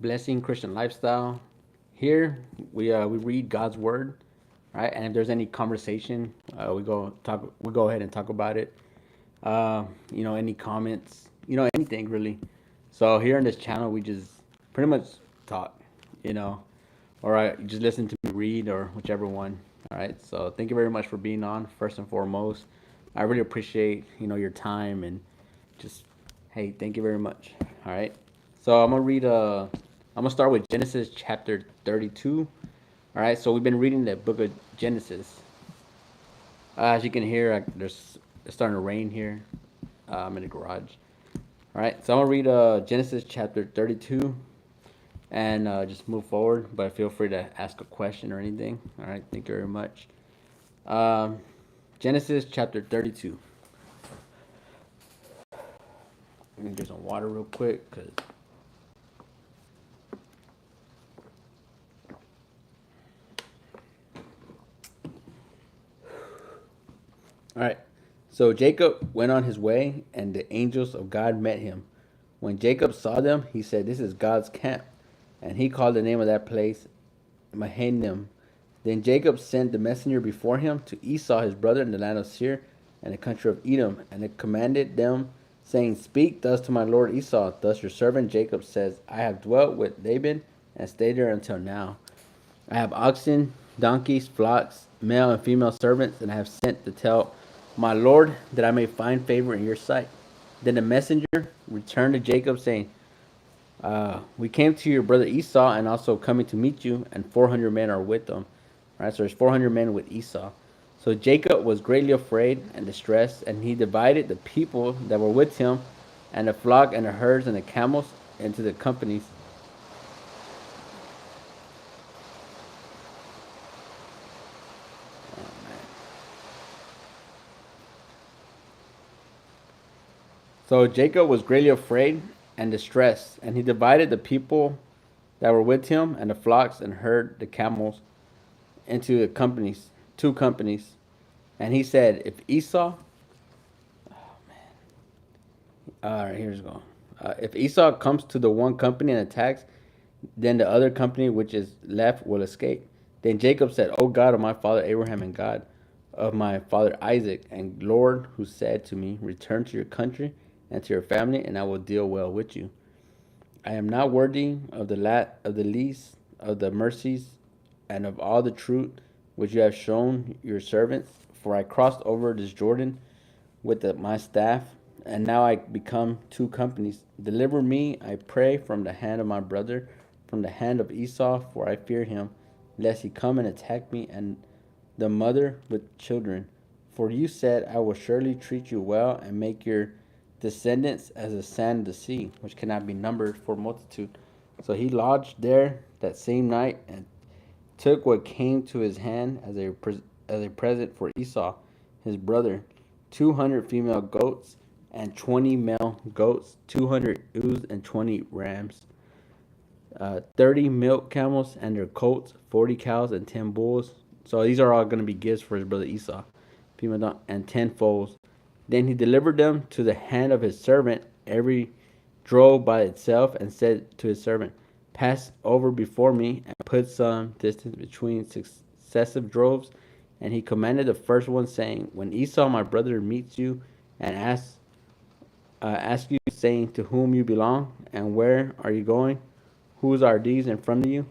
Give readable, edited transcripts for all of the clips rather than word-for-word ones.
Blessing Christian Lifestyle. Here we read God's word, right? And if there's any conversation, we go ahead and talk about it. Any comments, anything really. So here on this channel, we just pretty much talk, you know. All right, just listen to me read or whichever one. All right. So thank you very much for being on. First and foremost, I really appreciate your time and just hey, thank you very much. All right. So I'm gonna start with Genesis chapter 32. All right. So we've been reading the book of Genesis. As you can hear, it's starting to rain here. I'm in the garage. All right. So I'm gonna read Genesis chapter 32 and just move forward. But feel free to ask a question or anything. All right. Thank you very much. Um, Genesis chapter 32. Let me get some water real quick, cause all right. So Jacob went on his way, and the angels of God met him. When Jacob saw them, he said, "This is God's camp," and he called the name of that place Mahanaim. Then Jacob sent the messenger before him to Esau his brother in the land of Seir and the country of Edom, and it commanded them, saying, "Speak thus to my lord Esau. Thus your servant Jacob says, I have dwelt with Laban and stayed there until now. I have oxen, donkeys, flocks, male and female servants, and I have sent to tell my lord that I may find favor in your sight." Then the messenger returned to Jacob, saying, "We came to your brother Esau, and also coming to meet you, and 400 men are with them." All right, so there's 400 men with Esau. So Jacob was greatly afraid and distressed, and he divided the people that were with him, and the flock, and the herds, and the camels into the companies. So Jacob was greatly afraid and distressed, and he divided the people that were with him, and the flocks, and herd the camels into the companies, two companies. And he said, "If Esau, all right, here's going. If Esau comes to the one company and attacks, then the other company which is left will escape." Then Jacob said, "O God of my father Abraham and God of my father Isaac, and Lord who said to me, Return to your country and to your family, and I will deal well with you. I am not worthy of the least of the mercies and of all the truth which you have shown your servants, for I crossed over this Jordan with my staff, and now I become two companies. Deliver me, I pray, from the hand of my brother, from the hand of Esau, for I fear him, lest he come and attack me and the mother with children. For you said, I will surely treat you well and make your descendants as the sand of the sea, which cannot be numbered for multitude." So he lodged there that same night and took what came to his hand as a present for Esau, his brother, 200 female goats and 20 male goats, 200 ewes and 20 rams, 30 milk camels and their colts, 40 cows and 10 bulls. So these are all going to be gifts for his brother Esau, and 10 foals. Then he delivered them to the hand of his servant, every drove by itself, and said to his servant, "Pass over before me and put some distance between successive droves." And he commanded the first one, saying, "When Esau my brother meets you and ask you, saying, To whom you belong, and where are you going? Whose are these in front of you?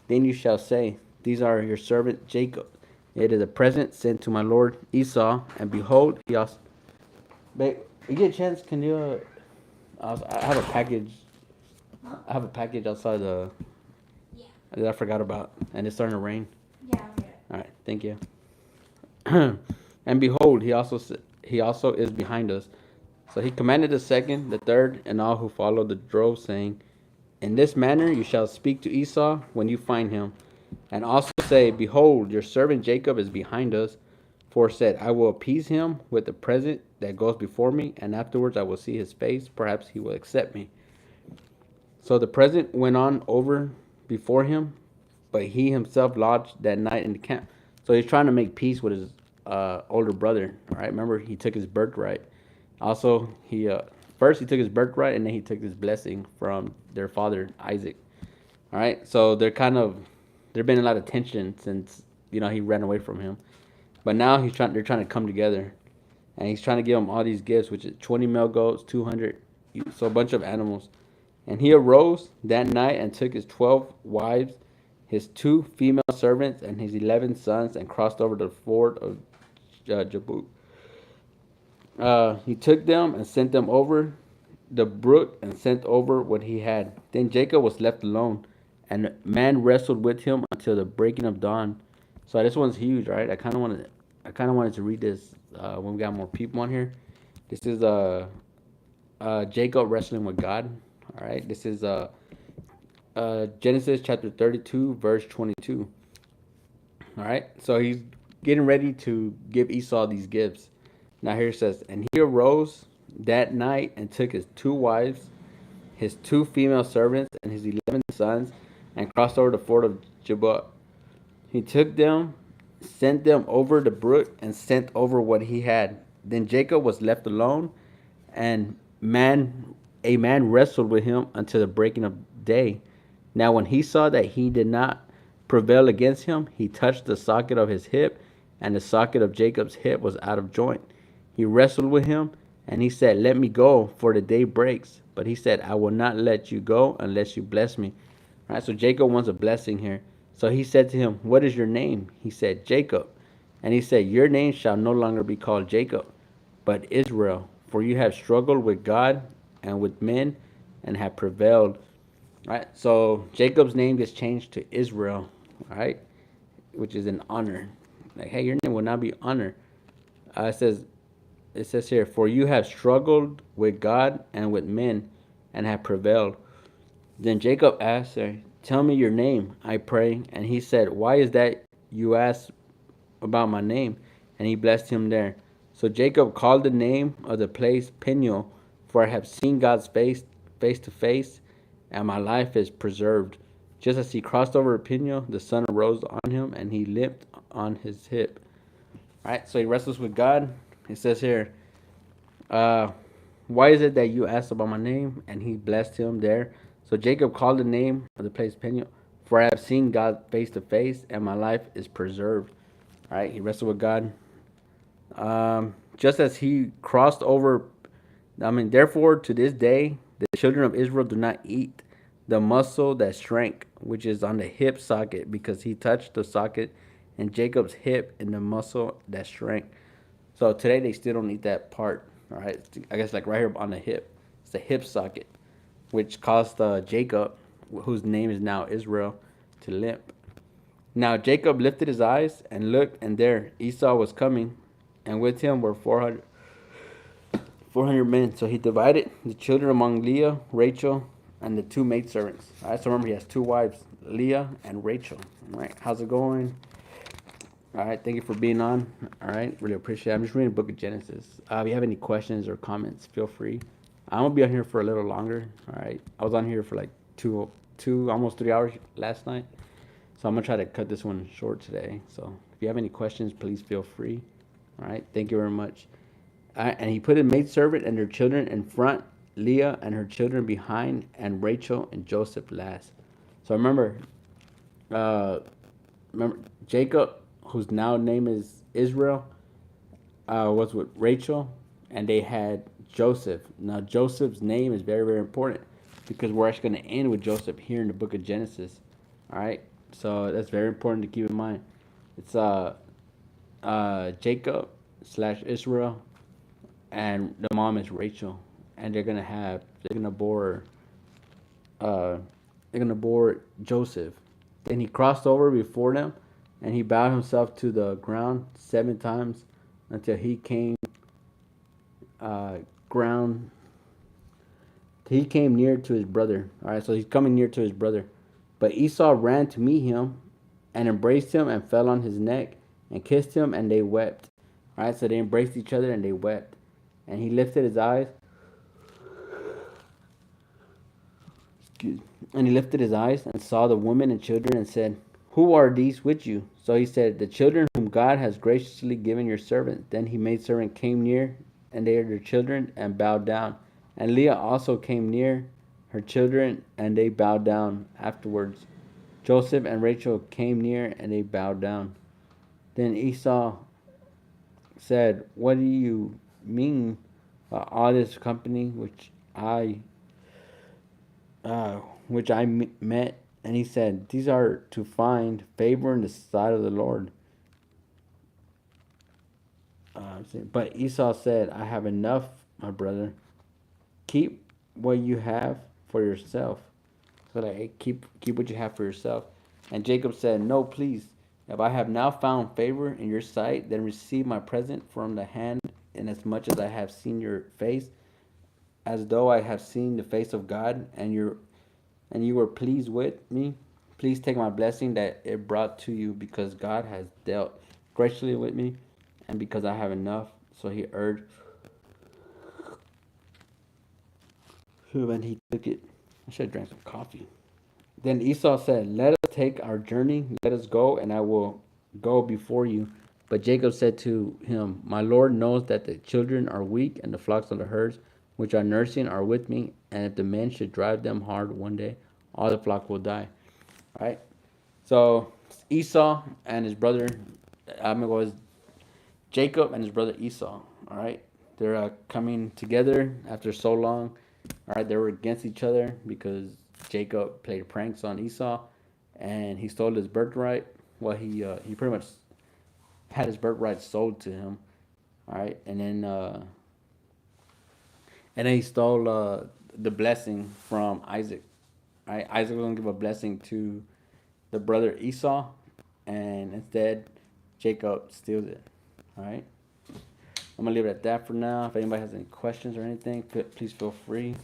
Then you shall say, These are your servant Jacob. It is a present sent to my lord Esau, and behold, he also." Babe, you get a chance? Can you? I have a package. I have a package outside that I forgot about, and it's starting to rain. Yeah, I'll get it. All right, thank you. And behold, he also is behind us. So he commanded the second, the third, and all who followed the drove, saying, "In this manner you shall speak to Esau when you find him, and also say, Behold, your servant Jacob is behind us. For said, I will appease him with the present that goes before me, and afterwards I will see his face. Perhaps he will accept me." So the present went on over before him, but he himself lodged that night in the camp. So he's trying to make peace with his older brother. Right? Remember, he took his birthright. Also, he first he took his birthright, and then he took his blessing from their father Isaac. All right, so there's been a lot of tension since he ran away from him, but now they're trying to come together, and he's trying to give him all these gifts, which is 20 male goats, 200, so a bunch of animals. And he arose that night and took his 12 wives, his two female servants, and his 11 sons, and crossed over the ford of Jabbok. He took them and sent them over the brook and sent over what he had. Then Jacob was left alone, and man wrestled with him until the breaking of dawn. So this one's huge, right? I kind of wanted to read this when we got more people on here. This is Jacob wrestling with God. All right, this is Genesis chapter 32, verse 22. All right, so he's getting ready to give Esau these gifts. Now here it says, and he arose that night and took his two wives, his two female servants, and his 11 sons, and crossed over the ford of Jabbok. He took them, sent them over the brook, and sent over what he had. Then Jacob was left alone, and a man wrestled with him until the breaking of day. Now when he saw that he did not prevail against him, he touched the socket of his hip, and the socket of Jacob's hip was out of joint. He wrestled with him, and he said, let me go, for the day breaks. But he said, I will not let you go unless you bless me. All right, so Jacob wants a blessing here. So he said to him, what is your name? He said, Jacob. And he said, your name shall no longer be called Jacob, but Israel, for you have struggled with God and with men and have prevailed. All right, so Jacob's name gets changed to Israel, all right, which is an honor. Like, hey, your name will not be honor. It says here, for you have struggled with God and with men and have prevailed. Then Jacob asked her, tell me your name, I pray. And he said, why is that you ask about my name? And he blessed him there. So Jacob called the name of the place Peniel, for I have seen God's face face to face, and my life is preserved. Just as he crossed over Peniel, the sun arose on him, and he limped on his hip. All right, so he wrestles with God. It says here, why is it that you asked about my name? And he blessed him there. So Jacob called the name of the place Peniel, for I have seen God face to face, and my life is preserved. All right, he wrestled with God. Just as he crossed over, therefore to this day, the children of Israel do not eat the muscle that shrank, which is on the hip socket, because he touched the socket in Jacob's hip in the muscle that shrank. So today they still don't eat that part. All right, I guess like right here on the hip, it's the hip socket, which caused Jacob, whose name is now Israel, to limp. Now Jacob lifted his eyes and looked, and there Esau was coming, and with him were 400 men. So he divided the children among Leah, Rachel, and the two maidservants. All right, so remember he has two wives, Leah and Rachel. All right, how's it going? All right, thank you for being on. All right, really appreciate it. I'm just reading the book of Genesis. If you have any questions or comments, feel free. I'm gonna be on here for a little longer. All right, I was on here for like two, almost 3 hours last night, so I'm gonna try to cut this one short today. So if you have any questions, please feel free. All right, thank you very much. And he put a maidservant and her children in front, Leah and her children behind, and Rachel and Joseph last. So remember Jacob, whose now name is Israel, was with Rachel, and they had Joseph. Now Joseph's name is very, very important, because we're actually going to end with Joseph here in the book of Genesis. All right, so that's very important to keep in mind. It's Jacob / Israel, and the mom is Rachel, and they're gonna bore Joseph. Then he crossed over before them, and he bowed himself to the ground 7 times until he came near to his brother. All right, so he's coming near to his brother. But Esau ran to meet him and embraced him and fell on his neck and kissed him, and they wept. All right, so they embraced each other and they wept. And he lifted his eyes. And he lifted his eyes and saw the women and children and said, who are these with you? So he said, the children whom God has graciously given your servant. Then he made servant came near, and they are their children, and bowed down. And Leah also came near her children, and they bowed down. Afterwards, Joseph and Rachel came near, and they bowed down. Then Esau said, "What do you mean by all this company I uh, met?" And he said, "These are to find favor in the sight of the Lord." But Esau said, "I have enough, my brother. Keep what you have for yourself." So like, hey, keep what you have for yourself. And Jacob said, "No, please. If I have now found favor in your sight, then receive my present from the hand, inasmuch as I have seen your face, as though I have seen the face of God, and you were pleased with me. Please take my blessing that it brought to you, because God has dealt graciously with me, and because I have enough." So he urged. So when he took it, I should have drank some coffee. Then Esau said, "Let us take our journey. Let us go, and I will go before you." But Jacob said to him, "My Lord knows that the children are weak, and the flocks of the herds which are nursing are with me. And if the men should drive them hard one day, all the flock will die." All right. So Esau and his brother, I'm gonna go as Jacob and his brother Esau. All right. They're coming together after so long. All right. They were against each other because Jacob played pranks on Esau, and he stole his birthright. Well, he pretty much had his birthright sold to him. All right, and then he stole the blessing from Isaac. All right, Isaac was gonna give a blessing to the brother Esau, and instead Jacob steals it. All right, I'm gonna leave it at that for now. If anybody has any questions or anything, please feel free.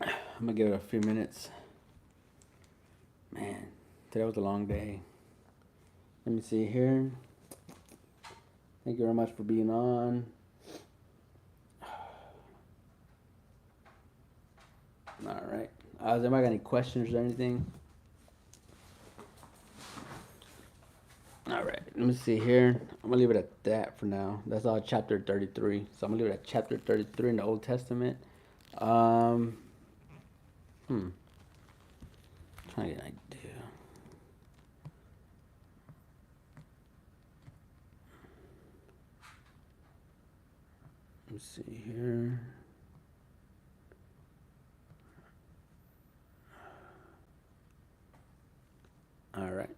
I'm gonna give it a few minutes. Man, today was a long day. Let me see here. Thank you very much for being on. All right. Has anybody got any questions or anything? All right. Let me see here. I'm gonna leave it at that for now. That's all chapter 33. So I'm gonna leave it at chapter 33 in the Old Testament. Um. Trying to get an idea. Let's see here. All right.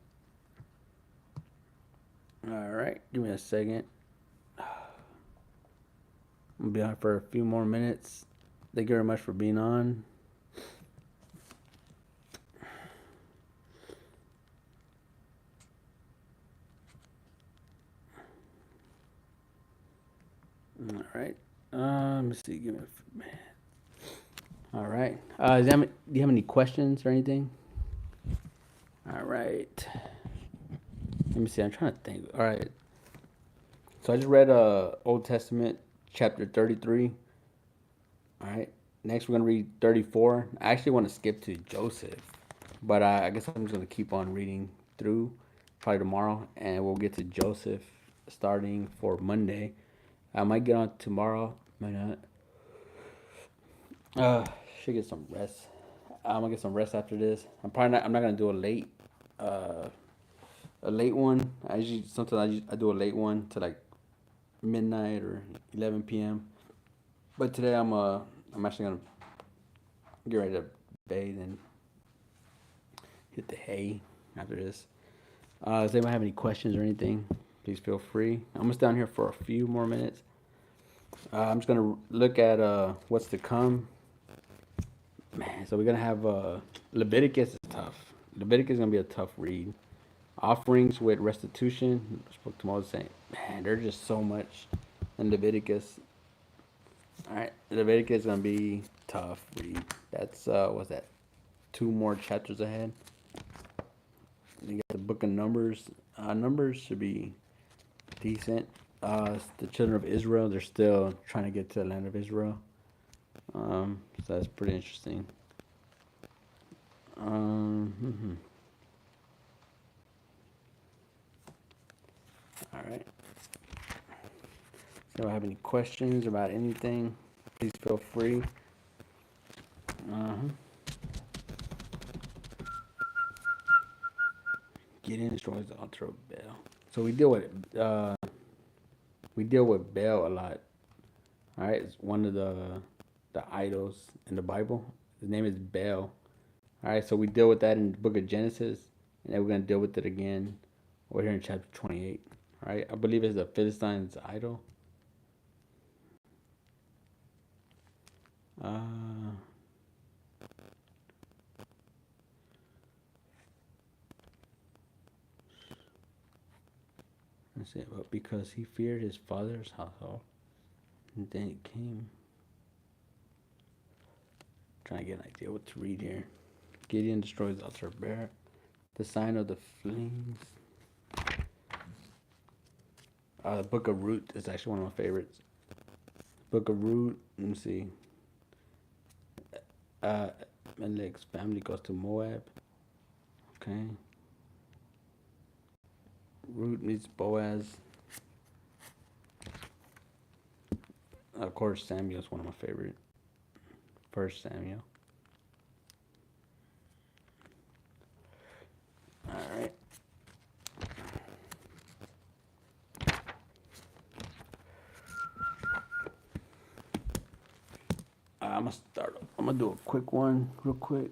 All right. Give me a second. I'm gonna be on for a few more minutes. Thank you very much for being on. All right. Let me see. Give me a minute. All right. Do you have any questions or anything? All right. Let me see. I'm trying to think. All right. So I just read Old Testament chapter 33. All right. Next we're gonna read 34. I actually want to skip to Joseph, but I guess I'm just gonna keep on reading through probably tomorrow, and we'll get to Joseph starting for Monday. I might get on tomorrow. Might not. Should get some rest. I'm gonna get some rest after this. I'm not gonna do uh a late one. I do a late one to like midnight or 11 p.m. But today I'm actually gonna get ready to bathe and hit the hay after this. Does anybody have any questions or anything? Please feel free. I'm gonna stay on here for a few more minutes. I'm just gonna look at what's to come. Man, so we're gonna have Leviticus is tough. Leviticus is gonna be a tough read. Offerings with restitution. I spoke to Moses saying, man, there's just so much in Leviticus. All right, Leviticus is gonna be tough read. That's what's that? Two more chapters ahead. You got the book of Numbers. Numbers should be decent. The children of Israel, they're still trying to get to the land of Israel. So that's pretty interesting. All right. If you have any questions about anything, please feel free. Uh-huh. Gideon destroys the altar of Baal. So we deal with Baal a lot. All right, it's one of the idols in the Bible. His name is Baal. All right, so we deal with that in the book of Genesis, and then we're gonna deal with it again over here in chapter 28. All right, I believe it's the Philistines' idol. Uh, let's see, but because he feared his father's household, and then it came. Trying to get an idea what to read here. Gideon destroys the altar of Baal. The sign of the flames. The Book of Ruth is actually one of my favorites. Book of Ruth. Let me see. Melech's family goes to Moab. Okay. Ruth meets Boaz. Of course, Samuel's one of my favorite. First Samuel. All right. I'm gonna start. I'm gonna do a quick one, real quick.